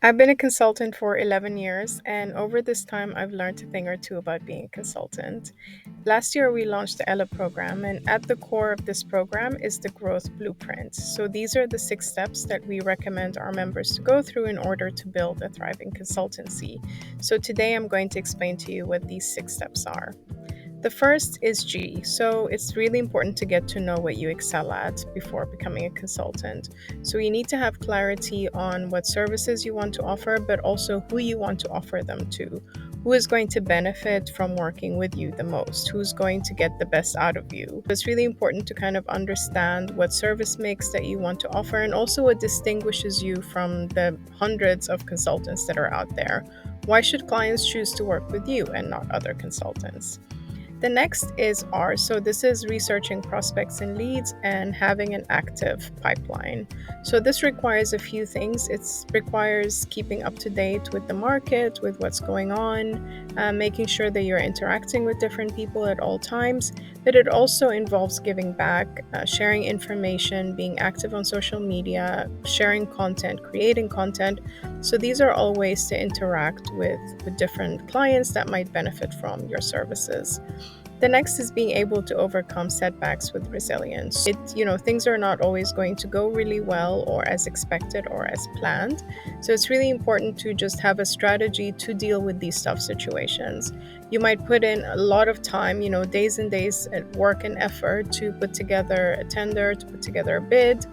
I've been a consultant for 11 years, and over this time, I've learned a thing or two about being a consultant. Last year, we launched the Ela program, and at the core of this program is the Growth Blueprint. So, these are the 6 steps that we recommend our members to go through in order to build a thriving consultancy. So, today, I'm going to explain to you what these 6 steps are. The first is G. So it's really important to get to know what you excel at before becoming a consultant. So you need to have clarity on what services you want to offer, but also who you want to offer them to. Who is going to benefit from working with you the most? Who's going to get the best out of you? It's really important to kind of understand what service mix that you want to offer and also what distinguishes you from the hundreds of consultants that are out there. Why should clients choose to work with you and not other consultants? The next is R. So this is researching prospects and leads and having an active pipeline. So this requires a few things. It requires keeping up to date with the market, with what's going on, making sure that you're interacting with different people at all times. But it also involves giving back, sharing information, being active on social media, sharing content, creating content. So these are all ways to interact with different clients that might benefit from your services. The next is being able to overcome setbacks with resilience. Things are not always going to go really well or as expected or as planned. So it's really important to just have a strategy to deal with these tough situations. You might put in a lot of time, days and days at work and effort to put together a tender, to put together a bid,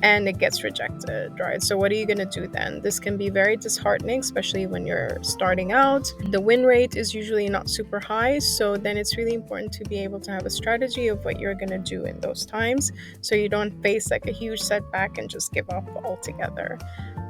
and it gets rejected, right? So what are you going to do then? This can be very disheartening, especially when you're starting out. The win rate is usually not super high, so then it's really important to be able to have a strategy of what you're going to do in those times so you don't face like a huge setback and just give up altogether.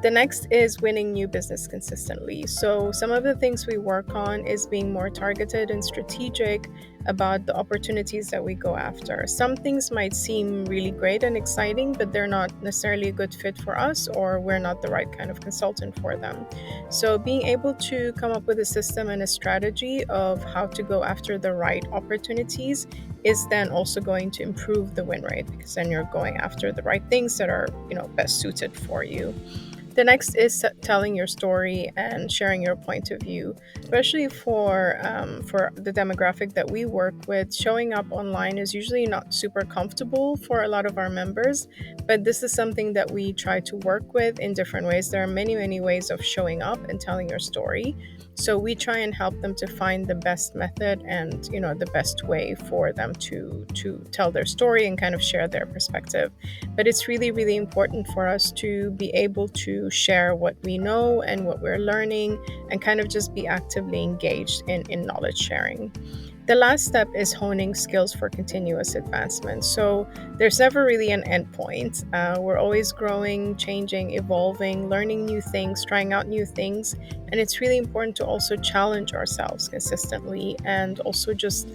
The next is winning new business consistently. So some of the things we work on is being more targeted and strategic about the opportunities that we go after. Some things might seem really great and exciting, but they're not necessarily a good fit for us, or we're not the right kind of consultant for them. So being able to come up with a system and a strategy of how to go after the right opportunities is then also going to improve the win rate, because then you're going after the right things that are, best suited for you. The next is telling your story and sharing your point of view, especially for the demographic that we work with. Showing up online is usually not super comfortable for a lot of our members, but this is something that we try to work with in different ways. There are many, many ways of showing up and telling your story. So we try and help them to find the best method and the best way for them to tell their story and kind of share their perspective. But it's really, really important for us to be able to share what we know and what we're learning and kind of just be actively engaged in knowledge sharing. The last step is honing skills for continuous advancement. So there's never really an end point. We're always growing, changing, evolving, learning new things, trying out new things. And it's really important to also challenge ourselves consistently and also just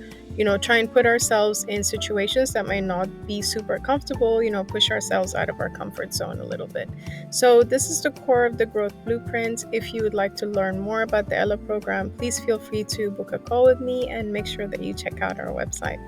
try and put ourselves in situations that might not be super comfortable, push ourselves out of our comfort zone a little bit. So this is the core of the growth blueprint. If you would like to learn more about the Ella program, please feel free to book a call with me and make sure that you check out our website.